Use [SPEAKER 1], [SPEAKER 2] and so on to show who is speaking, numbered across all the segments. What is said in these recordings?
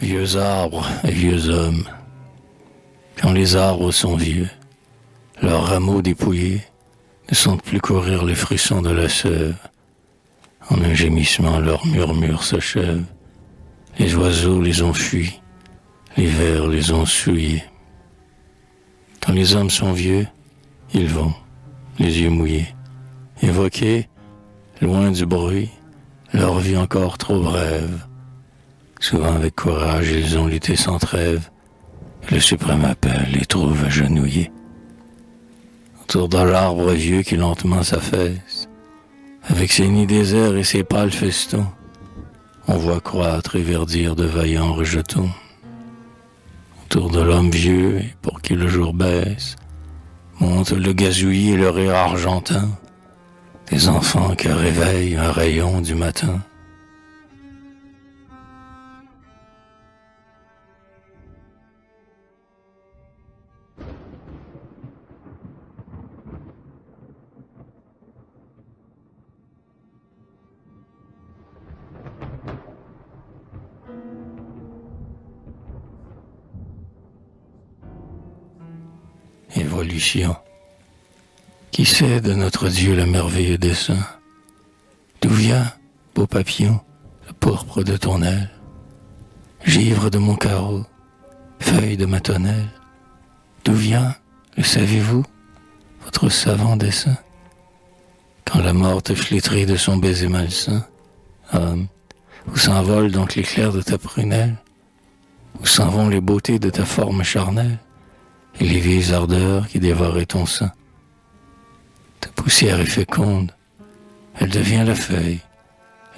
[SPEAKER 1] Vieux arbres et vieux hommes, quand les arbres sont vieux, leurs rameaux dépouillés ne sentent plus courir les frissons de la sève. En un gémissement, leur murmure s'achève. Les oiseaux les ont fuis, les vers les ont souillés. Quand les hommes sont vieux, ils vont, les yeux mouillés, évoquer, loin du bruit, leur vie encore trop brève. Souvent avec courage, ils ont lutté sans trêve, et le suprême appel les trouve agenouillés. Autour de l'arbre vieux qui lentement s'affaisse, avec ses nids déserts et ses pâles festons, on voit croître et verdir de vaillants rejetons. Autour de l'homme vieux, et pour qui le jour baisse, monte le gazouillis et le rire argentin, des enfants que réveille un rayon du matin. Évolution. Qui sait de notre Dieu le merveilleux dessein? D'où vient, beau papillon, le pourpre de ton aile? Givre de mon carreau, feuille de ma tonnelle? D'où vient, le savez-vous, votre savant dessein? Quand la mort te flétrit de son baiser malsain, homme, où s'envole donc l'éclair de ta prunelle? Où s'en vont les beautés de ta forme charnelle et les vieilles ardeurs qui dévoraient ton sein? Ta poussière est féconde, elle devient la feuille,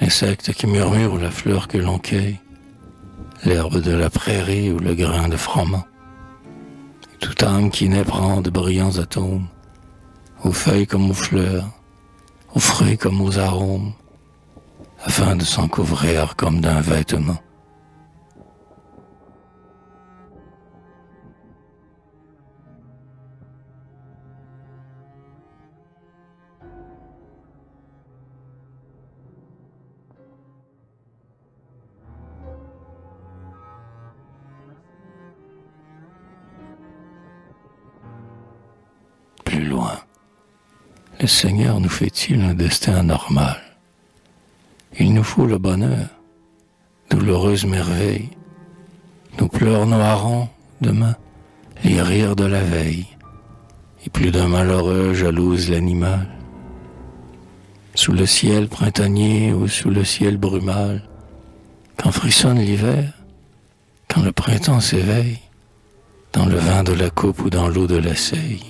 [SPEAKER 1] l'insecte qui murmure ou la fleur que l'on cueille, l'herbe de la prairie ou le grain de froment. Et toute âme qui naît prend de brillants atomes, aux feuilles comme aux fleurs, aux fruits comme aux arômes, afin de s'en couvrir comme d'un vêtement. Plus loin, le Seigneur nous fait-il un destin anormal? Il nous faut le bonheur, douloureuse merveille, nos pleurs noieront demain les rires de la veille, et plus d'un malheureux jalouse l'animal. Sous le ciel printanier ou sous le ciel brumal, quand frissonne l'hiver, quand le printemps s'éveille, dans le vin de la coupe ou dans l'eau de la seille,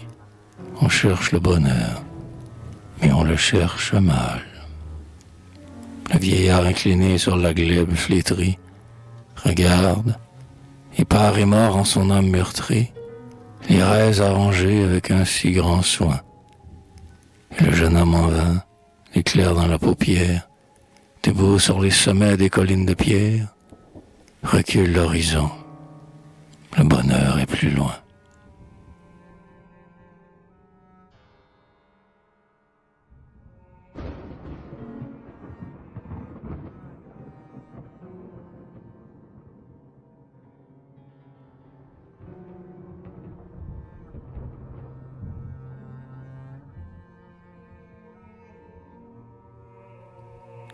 [SPEAKER 1] on cherche le bonheur, mais on le cherche mal. Le vieillard incliné sur la glèbe flétrie regarde, épars et mort en son âme meurtrie, les raies arrangées avec un si grand soin. Et le jeune homme en vain, l'éclair dans la paupière, debout sur les sommets des collines de pierre, recule l'horizon. Le bonheur est plus loin.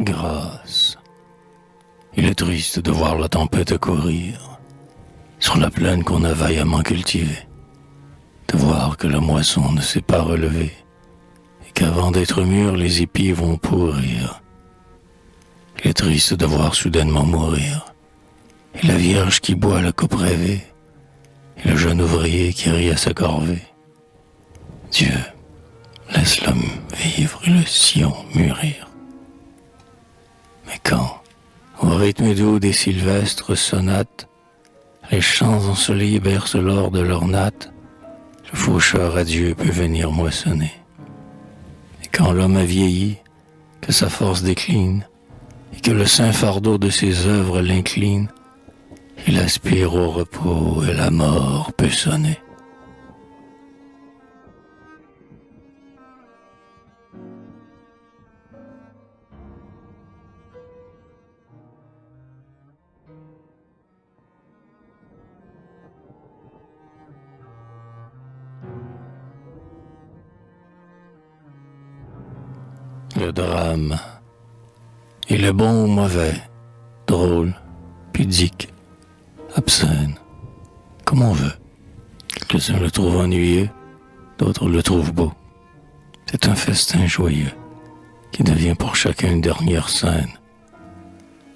[SPEAKER 1] Grâce. Il est triste de voir la tempête courir sur la plaine qu'on a vaillamment cultivée, de voir que la moisson ne s'est pas relevée et qu'avant d'être mûrs, les épis vont pourrir. Il est triste de voir soudainement mourir et la vierge qui boit la coupe rêvée et le jeune ouvrier qui rit à sa corvée. Dieu, laisse l'homme vivre et le sillon mûrir. Mais quand, au rythme doux des sylvestres sonates, les champs ensoleillés bercent l'or de leurs nattes, le faucheur à Dieu peut venir moissonner. Et quand l'homme a vieilli, que sa force décline, et que le saint fardeau de ses œuvres l'incline, il aspire au repos et la mort peut sonner. le drame, et le bon ou mauvais, drôle, pudique, obscène, comme on veut. Quelques-uns le trouvent ennuyeux, d'autres le trouvent beau. C'est un festin joyeux qui devient pour chacun une dernière scène.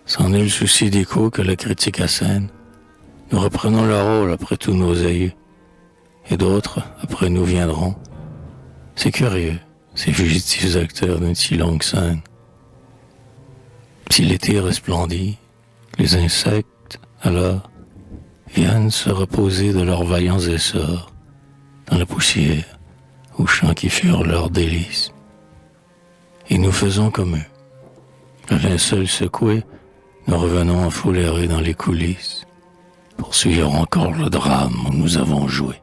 [SPEAKER 1] Sans nul souci d'écho que la critique assène, nous reprenons le rôle après tous nos aïeux, et d'autres après nous viendront. C'est curieux, ces fugitifs acteurs d'une si longue scène. Si l'été resplendit, les insectes, alors, viennent se reposer de leurs vaillants essors dans la poussière, aux champs qui furent leurs délices. Et nous faisons comme eux. Le linceul secoué, nous revenons enfoulérés dans les coulisses, poursuivre encore le drame où nous avons joué.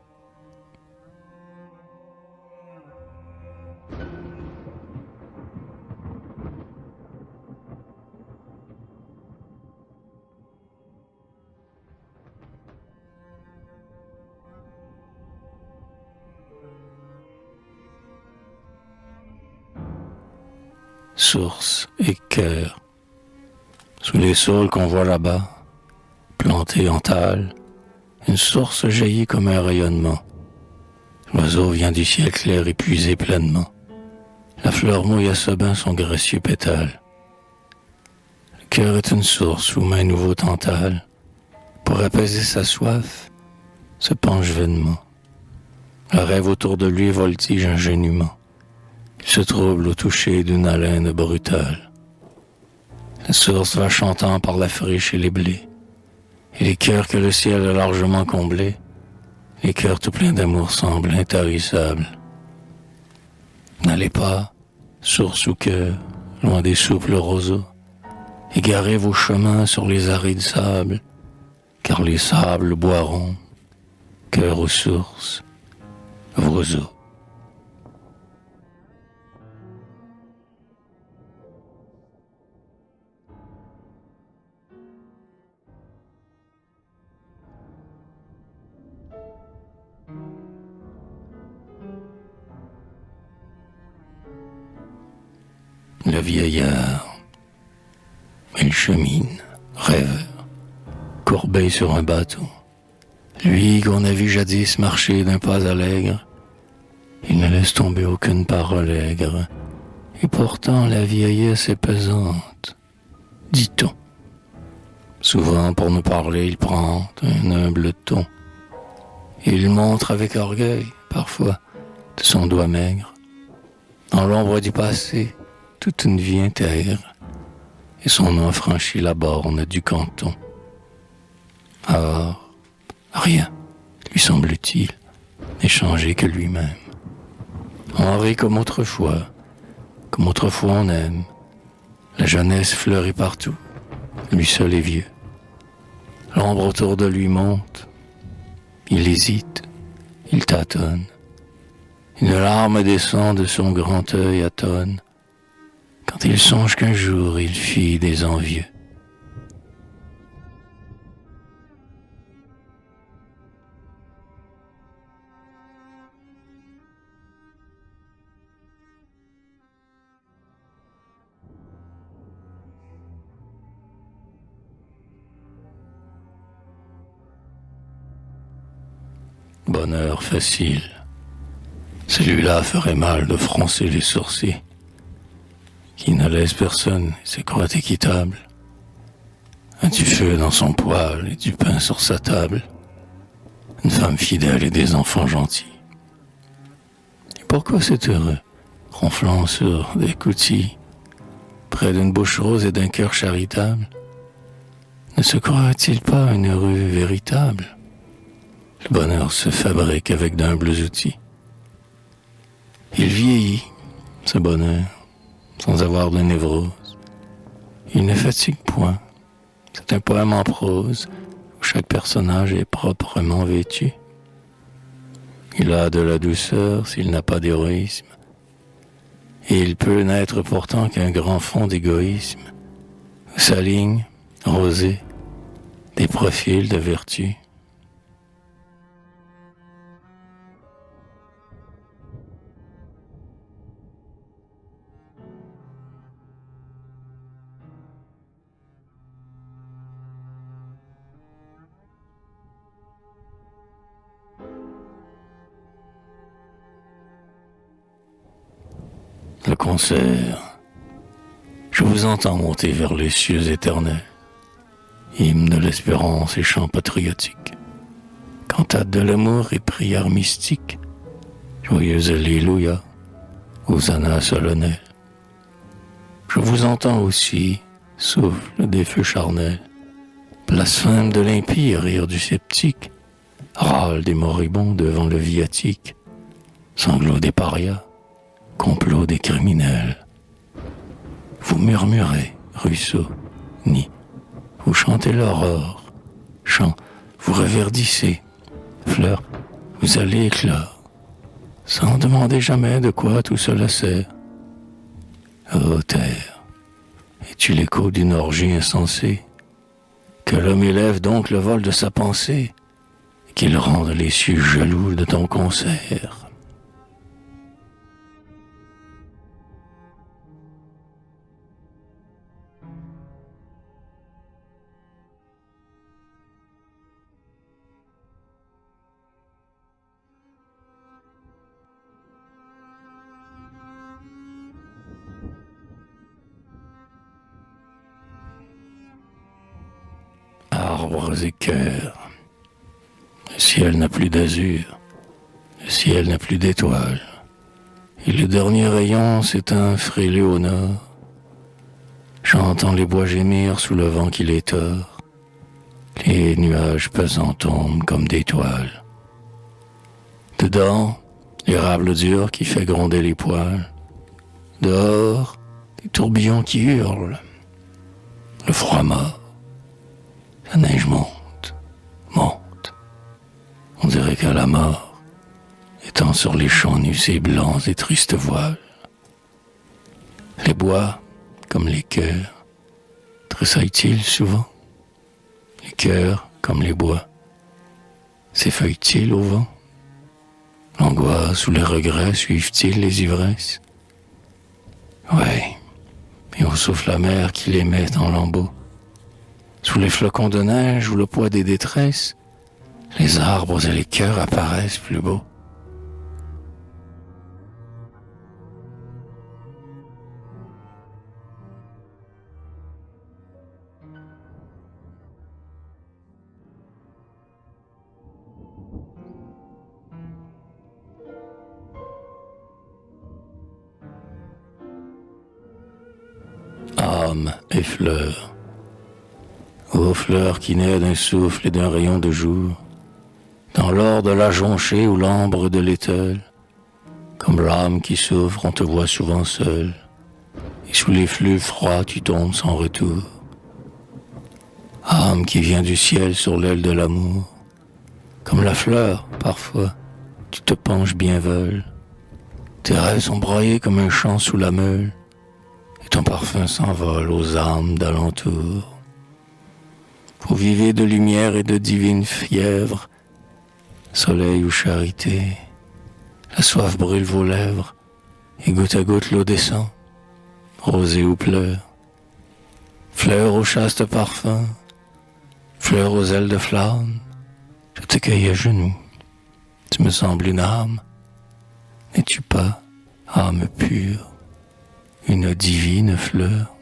[SPEAKER 1] Source et cœur, sous les saules qu'on voit là-bas, plantés en tôle, une source jaillit comme un rayonnement. L'oiseau vient du ciel clair et puiser pleinement. La fleur mouille à ce bain son gracieux pétale. Le cœur est une source où main nouveau tantale, pour apaiser sa soif, se penche vainement. Le rêve autour de lui voltige ingénument. Il se trouble au toucher d'une haleine brutale. La source va chantant par la friche et les blés, et les cœurs que le ciel a largement comblés, les cœurs tout pleins d'amour semblent intarissables. N'allez pas, source ou cœur, loin des souples roseaux, égarez vos chemins sur les arides sables, car les sables boiront, cœur aux sources, vos eaux. Le vieillard, il chemine, rêveur, courbé sur un bateau. Lui qu'on a vu jadis marcher d'un pas allègre, il ne laisse tomber aucune parole aigre. Et pourtant la vieillesse est pesante, dit-on. Souvent pour nous parler, il prend un humble ton. Et il montre avec orgueil, parfois, de son doigt maigre, dans l'ombre du passé, toute une vie intègre, et son nom franchit la borne du canton. Or, rien, lui semble-t-il, n'est changé que lui-même. On rit comme autrefois on aime. La jeunesse fleurit partout, lui seul est vieux. L'ombre autour de lui monte, il hésite, il tâtonne. Une larme descend de son grand œil atone, quand il songe qu'un jour il fit des envieux. Bonheur facile, celui-là ferait mal de froncer les sourcils, qui ne laisse personne et se croit équitable. A du feu dans son poêle et du pain sur sa table, une femme fidèle et des enfants gentils. Et pourquoi c'est heureux, ronflant sur des coutilles, près d'une bouche rose et d'un cœur charitable? Ne se croirait-il pas un heureux véritable? Le bonheur se fabrique avec d'humbles outils. Il vieillit, ce bonheur, sans avoir de névrose. Il ne fatigue point. C'est un poème en prose, où chaque personnage est proprement vêtu. Il a de la douceur s'il n'a pas d'héroïsme, et il peut n'être pourtant qu'un grand fond d'égoïsme, où s'alignent, rosés, des profils de vertu. le concert. Je vous entends monter vers les cieux éternels, hymne de l'espérance et chant patriotique, cantate de l'amour et prière mystique, joyeuse Alléluia, hosanna solennel. Je vous entends aussi, souffle des feux charnels, blasphème de l'impie, rire du sceptique, râle des moribonds devant le viatique, sanglots des parias, complot des criminels. Vous murmurez, ruisseau, nid, vous chantez l'aurore, chant, vous reverdissez, fleurs, vous allez éclore, sans demander jamais de quoi tout cela sert. Ô terre, es-tu l'écho d'une orgie insensée? Que l'homme élève donc le vol de sa pensée, et qu'il rende les cieux jaloux de ton concert. Arbres et cœurs, le ciel n'a plus d'azur, le ciel n'a plus d'étoiles, et le dernier rayon s'éteint frêlé au nord. J'entends les bois gémir sous le vent qui les tord, les nuages pesants tombent comme des toiles. Dedans, l'érable dur qui fait gronder les poils, dehors, des tourbillons qui hurlent, le froid mort. La neige monte, monte. On dirait qu'à la mort, étend sur les champs nus ses blancs et tristes voiles. Les bois, comme les cœurs, tressaillent-ils souvent? Les cœurs, comme les bois, s'effeuillent-ils au vent? L'angoisse ou les regrets suivent-ils les ivresses? Ouais, et au souffle amer qui les met en lambeaux. Sous les flocons de neige ou le poids des détresses, les arbres et les cœurs apparaissent plus beaux. Âme et fleurs, ô fleurs qui naît d'un souffle et d'un rayon de jour, dans l'or de la jonchée ou l'ambre de l'éteule, comme l'âme qui souffre, on te voit souvent seul, et sous les fleuves froids tu tombes sans retour. Âme qui vient du ciel sur l'aile de l'amour, comme la fleur, parfois, tu te penches bien veule. Tes rêves sont broyés comme un champ sous la meule, et ton parfum s'envole aux âmes d'alentour. Vous vivez de lumière et de divine fièvre, soleil ou charité, la soif brûle vos lèvres, et goutte à goutte l'eau descend, rosée ou pleure. Fleurs au chaste parfum, fleurs aux ailes de flamme, je te cueille à genoux, tu me sembles une âme, n'es-tu pas, âme pure, une divine fleur?